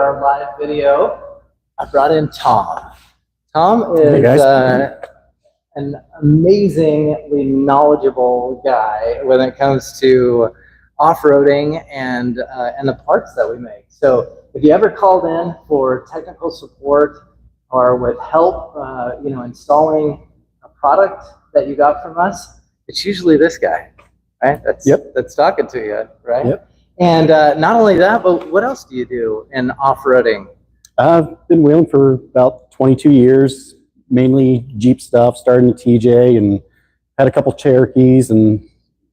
our live video, I brought in Tom. Tom is an amazingly knowledgeable guy when it comes to off-roading and the parts that we make. So if you ever called in for technical support or with help, installing a product that you got from us, it's usually this guy, right? That's talking to you, right? Yep. And not only that, but what else do you do in off-roading? I've been wheeling for about 22 years, mainly Jeep stuff, starting with TJ and had a couple Cherokees and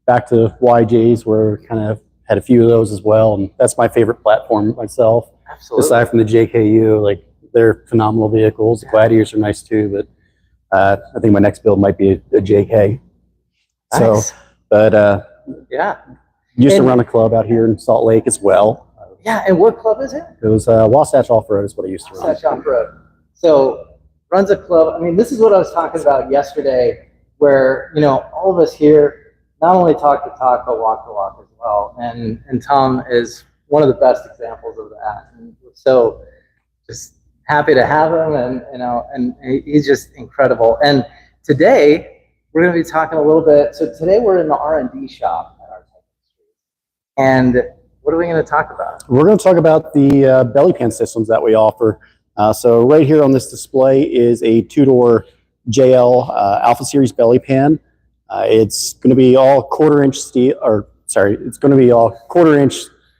back to YJs where kind of had a few of those as well. And that's my favorite platform myself. Absolutely. Aside from the JKU, like they're phenomenal vehicles. The Gladiators are nice too, but I think my next build might be a JK. Nice. So, but yeah. Used to run a club out here in Salt Lake as well. Yeah, and what club is it? It was Wasatch Off-Road is what I used to run. Wasatch Off-Road. So runs a club. I mean, this is what I was talking about yesterday, where all of us here not only talk the talk but walk the walk as well. And Tom is one of the best examples of that. And so just happy to have him, and he's just incredible. And today we're going to be talking a little bit. So today we're in the R&D shop at Artec. And what are we going to talk about? We're going to talk about the belly pan systems that we offer. So right here on this display is a two-door JL Alpha Series belly pan. It's going to be all quarter-inch steel, it's going to be all quarter-inch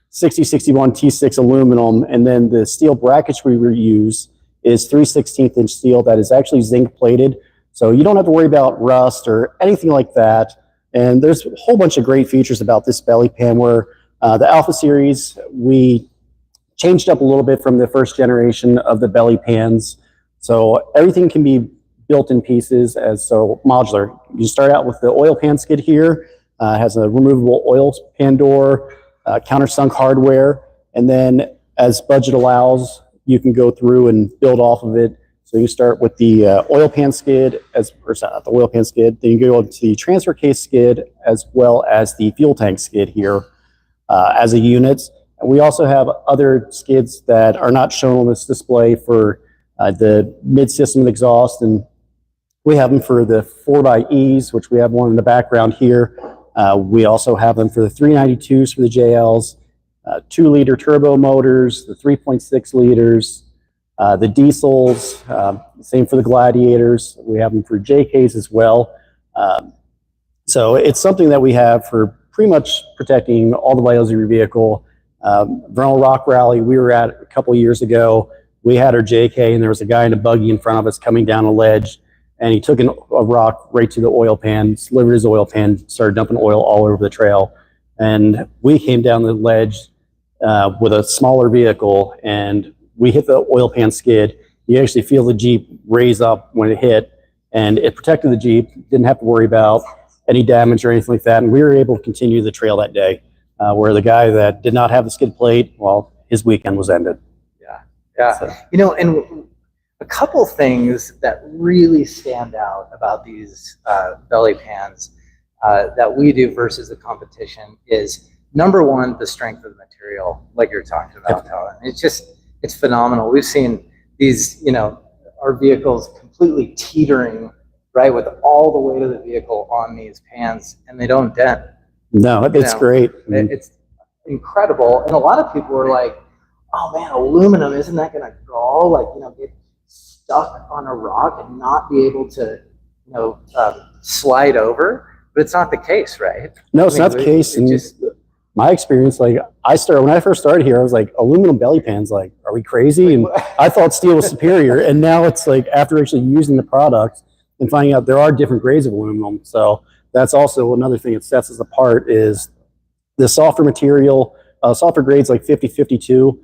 6061 T6 aluminum, and then the steel brackets we reuse is 3/16 inch steel that is actually zinc plated. So you don't have to worry about rust or anything like that. And there's a whole bunch of great features about this belly pan where the Alpha Series, we changed up a little bit from the first generation of the belly pans. So everything can be built in pieces so modular. You start out with the oil pan skid here, has a removable oil pan door, countersunk hardware, and then as budget allows, you can go through and build off of it. So you start with the oil pan skid, not the oil pan skid, then you go to the transfer case skid as well as the fuel tank skid here as a unit. And we also have other skids that are not shown on this display for the mid-system exhaust, and we have them for the 4xEs, which we have one in the background here. We also have them for the 392s for the JLs, 2-liter turbo motors, the 3.6 liters, the diesels, same for the Gladiators. We have them for JKs as well. So it's something that we have for pretty much protecting all the vitals of your vehicle. Vernal Rock Rally we were at a couple of years ago, we had our JK and there was a guy in a buggy in front of us coming down a ledge, and he took a rock right to the oil pan, slivered his oil pan, started dumping oil all over the trail. And we came down the ledge with a smaller vehicle, and we hit the oil pan skid. You actually feel the Jeep raise up when it hit, and it protected the Jeep. Didn't have to worry about any damage or anything like that. And we were able to continue the trail that day, where the guy that did not have the skid plate, well, his weekend was ended. Yeah. So. And a couple things that really stand out about these belly pans that we do versus the competition is, number one, the strength of the material, like you're talking about, Tyler. It's phenomenal. We've seen these, our vehicles completely teetering, right, with all the weight of the vehicle on these pans, and they don't dent. No, it's great. It's incredible. And a lot of people are like, oh man, aluminum, isn't that going to go, get stuck on a rock and not be able to, slide over? But it's not the case, right? No, it's not the case. And my experience, when I first started here, I was like, aluminum belly pans, are we crazy? And I thought steel was superior. And now it's after actually using the product and finding out there are different grades of aluminum. So that's also another thing that sets us apart is the softer material, softer grades like 50-52,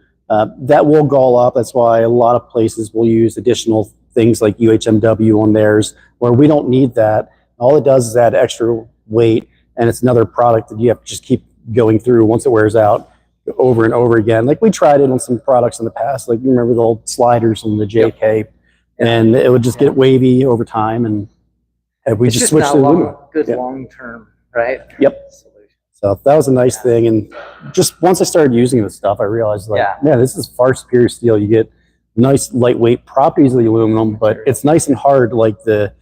that will gall up. That's why a lot of places will use additional things like UHMW on theirs, where we don't need that. All it does is add extra weight, and it's another product that you have to just keep going through once it wears out over and over again. We tried it on some products in the past, you remember the old sliders on the JK, and it would just get wavy over time, and we just switched to aluminum. Good long-term, right? Yep. So that was a nice thing. And just once I started using this stuff, I realized like, yeah, this is far superior steel. You get nice lightweight properties of the aluminum, but it's nice and hard like the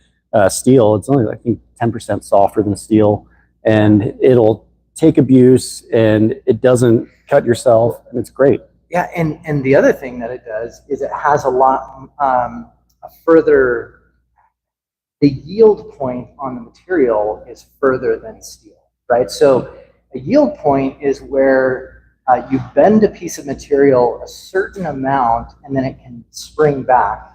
steel. It's only, I think, 10% softer than steel, and it'll take abuse and it doesn't cut yourself, and it's great. Yeah, and the other thing that it does is it has a lot a further, the yield point on the material is further than steel, right? So a yield point is where you bend a piece of material a certain amount and then it can spring back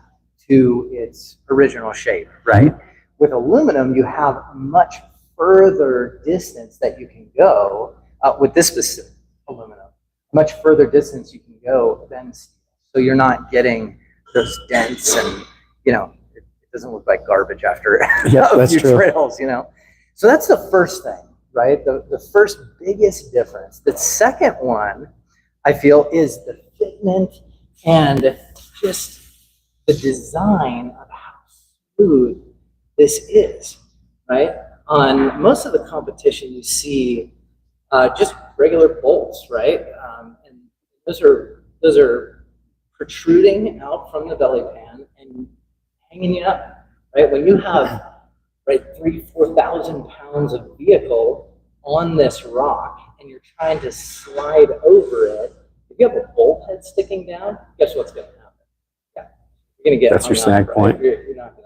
to its original shape, right? With aluminum, you have a much further distance that you can go with this specific aluminum, much further distance you can go than steel. So you're not getting those dents and, you know, it doesn't look like garbage after a few trails, you know? So that's the first thing, right? The first biggest difference. The second one, I feel, is the fitment and just the design of how smooth this is, right? On most of the competition, you see just regular bolts, right? And those are protruding out from the belly pan and hanging you up, right? When you have 3,000-4,000 pounds of vehicle on this rock and you're trying to slide over it, if you have a bolt head sticking down, guess what's going to happen? Yeah, you're going to get. That's your snag point. You're not going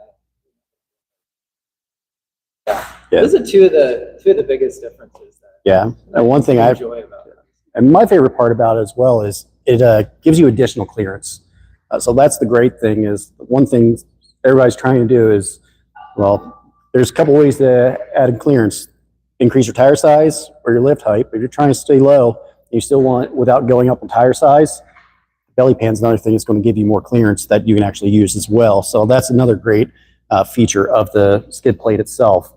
to. Yeah. Those are two of the biggest differences. And one thing I enjoy about it. And my favorite part about it as well is it gives you additional clearance. So that's the great thing. Is one thing everybody's trying to do is, well, there's a couple ways to add clearance: increase your tire size or your lift height. But if you're trying to stay low, you still want, without going up in tire size, belly pan's another thing that's going to give you more clearance that you can actually use as well. So that's another great feature of the skid plate itself.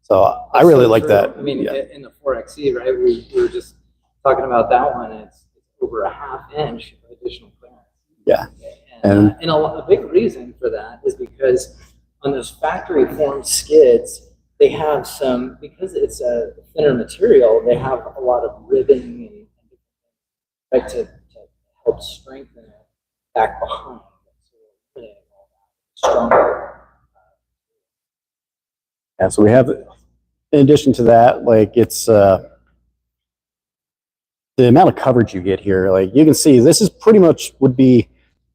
So I really like that. I mean, in the 4XE, right, we were just talking about that one. It's over a half-inch of additional clearance. Yeah. And a big reason for that is because on those factory-formed skids, they have some, because it's a thinner material, they have a lot of ribbing and to help strengthen it back behind. So stronger. Yeah, so we have, in addition to that, like it's the amount of coverage you get here. Like you can see, this is pretty much would be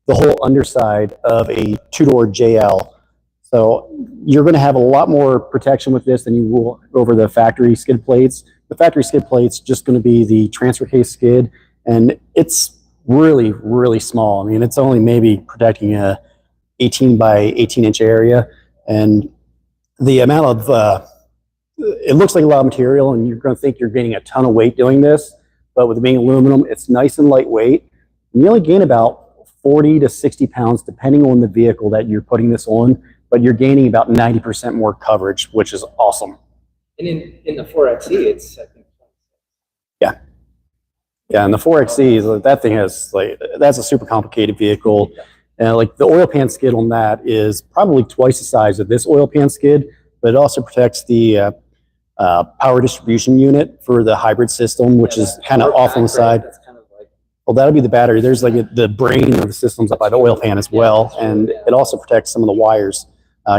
the whole underside of a two-door JL. So you're going to have a lot more protection with this than you will over the factory skid plates. The factory skid plate's just going to be the transfer case skid, and it's really, really small. I mean, it's only maybe protecting a 18 by 18 inch area, and the amount of it looks like a lot of material, and you're going to think you're gaining a ton of weight doing this, but with it being aluminum, it's nice and lightweight. You only gain about 40 to 60 pounds depending on the vehicle that you're putting this on, but you're gaining about 90% more coverage, which is awesome. And in the 4XE, it's, I think, yeah, and the 4XE, that thing has, like, that's a super complicated vehicle. And like the oil pan skid on that is probably twice the size of this oil pan skid, but it also protects the power distribution unit for the hybrid system, which is kind of off on the side. That's kind of like, well, that'll be the battery. There's like the brain of the system's up by the oil pan as well, and it also protects some of the wires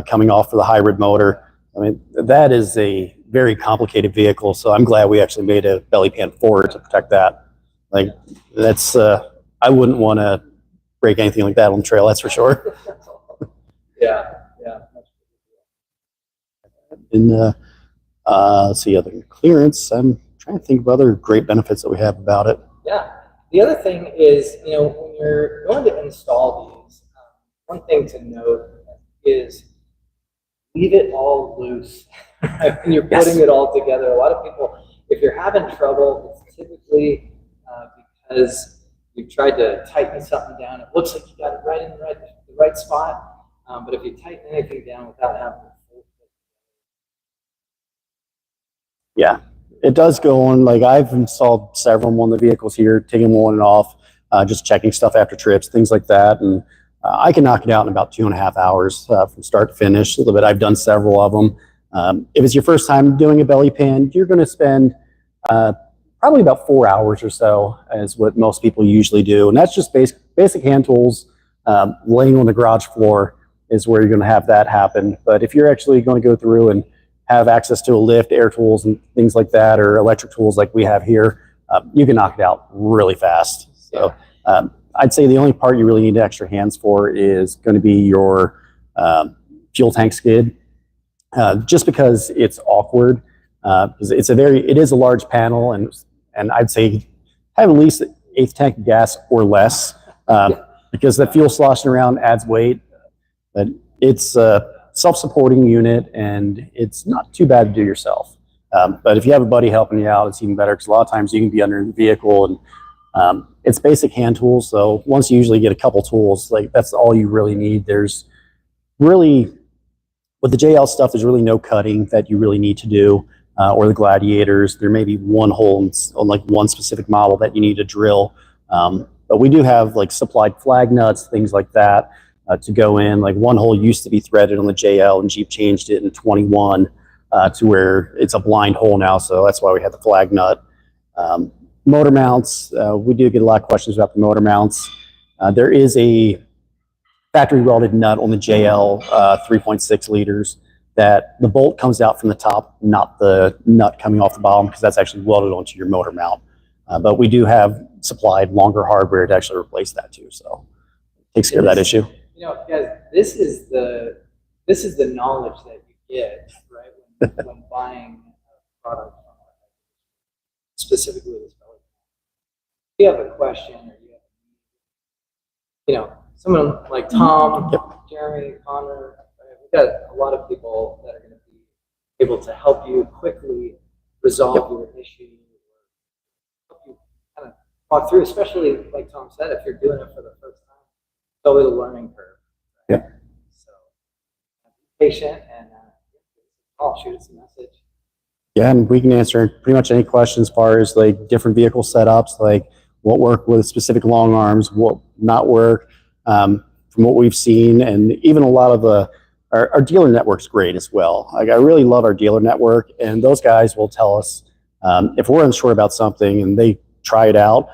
coming off for the hybrid motor. I mean, that is a very complicated vehicle, so I'm glad we actually made a belly pan for it to protect that. Like, that's I wouldn't want to break anything like that on the trail, that's for sure. yeah. And let's see, other clearance. I'm trying to think of other great benefits that we have about it. Yeah. The other thing is, you know, when you're going to install these, one thing to note is leave it all loose when you're putting it all together. A lot of people, if you're having trouble, it's typically because you've tried to tighten something down. It looks like you got it right in the right spot, but if you tighten anything down without having to fold it. Yeah, it does go on. Like I've installed several on the vehicles here, taking them on and off, just checking stuff after trips, things like that. And I can knock it out in about 2.5 hours from start to finish. But I've done several of them. If it's your first time doing a belly pan, you're going to spend probably about 4 hours or so, is what most people usually do. And that's just basic hand tools. Laying on the garage floor is where you're going to have that happen. But if you're actually going to go through and have access to a lift, air tools, and things like that, or electric tools like we have here, you can knock it out really fast. So I'd say the only part you really need extra hands for is going to be your fuel tank skid, just because it's awkward. Because it is a large panel, and I'd say have at least 1/8 tank of gas or less, because the fuel sloshing around adds weight. But it's a self-supporting unit, and it's not too bad to do yourself. But if you have a buddy helping you out, it's even better, because a lot of times you can be under the vehicle, and it's basic hand tools. So once you usually get a couple tools, like that's all you really need. There's really, with the JL stuff, there's really no cutting that you really need to do, or the Gladiators. There may be one hole on like one specific model that you need to drill. But we do have like supplied flag nuts, things like that, to go in. Like one hole used to be threaded on the JL, and Jeep changed it in 21 to where it's a blind hole now. So that's why we had the flag nut. Motor mounts, we do get a lot of questions about the motor mounts. There is a factory welded nut on the JL 3.6 liters that the bolt comes out from the top, not the nut coming off the bottom, because that's actually welded onto your motor mount. But we do have supplied longer hardware to actually replace that too. So it takes care of that issue. You know, guys, this is the knowledge that you get, right, when buying a product from specifically this belly. If you have a question, or you have, someone like Tom, Jeremy, Connor, right? We've got a lot of people that are going to be able to help you quickly resolve your issue, or help you kind of walk through, especially like Tom said, if you're doing it for the first time, it's always a learning curve. Right? So be patient, and shoot us a message. Yeah, and we can answer pretty much any questions as far as like different vehicle setups, like what work with specific long arms, what not work, from what we've seen. And even a lot of our dealer network's great as well. Like I really love our dealer network, and those guys will tell us if we're unsure about something and they try it out,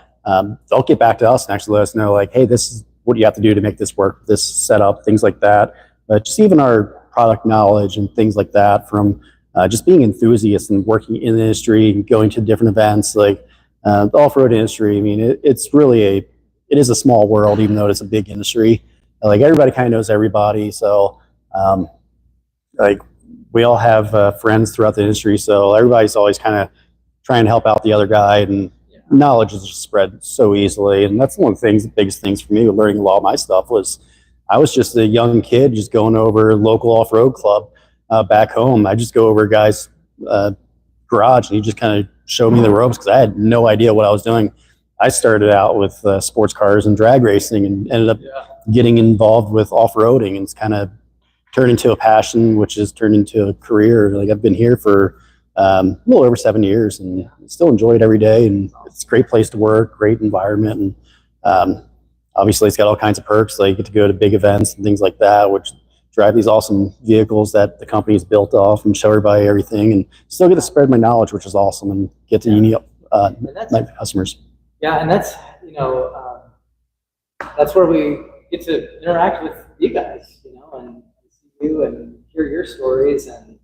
they'll get back to us and actually let us know, like, hey, this is what you have to do to make this work, this setup, things like that. But just even our product knowledge and things like that, from just being enthusiasts and working in the industry and going to different events, like the off-road industry. I mean, it is a small world, even though it's a big industry. Like everybody kind of knows everybody. So like we all have friends throughout the industry. So everybody's always kind of trying to help out the other guy, and knowledge is just spread so easily. And that's one of the biggest things for me with learning a lot of my stuff was I was just a young kid just going over local off-road club back home. I just go over a guy's garage, and he just kind of showed me the ropes, because I had no idea what I was doing. I started out with sports cars and drag racing, and ended up getting involved with off-roading, and it's kind of turned into a passion, which has turned into a career. Like I've been here for a little over 7 years, and still enjoy it every day. And it's a great place to work, great environment, and obviously it's got all kinds of perks. Like you get to go to big events and things like that, which drive these awesome vehicles that the company's built off, and show everybody everything, and still get to spread my knowledge, which is awesome, and get to meet my customers. Yeah, and that's that's where we get to interact with you guys, and see you and hear your stories, and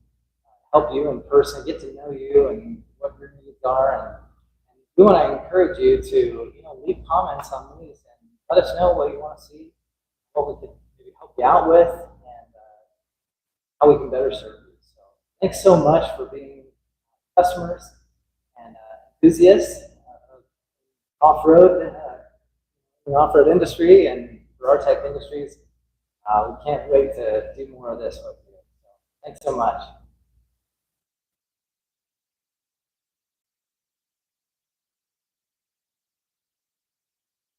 help you in person, get to know you and what your needs are. And we want to encourage you to leave comments on these and let us know what you want to see, what we can maybe help you out with, and how we can better serve you. So thanks so much for being customers and enthusiasts of off-road, the off-road industry, and for Artec Industries. We can't wait to do more of this with you. So thanks so much.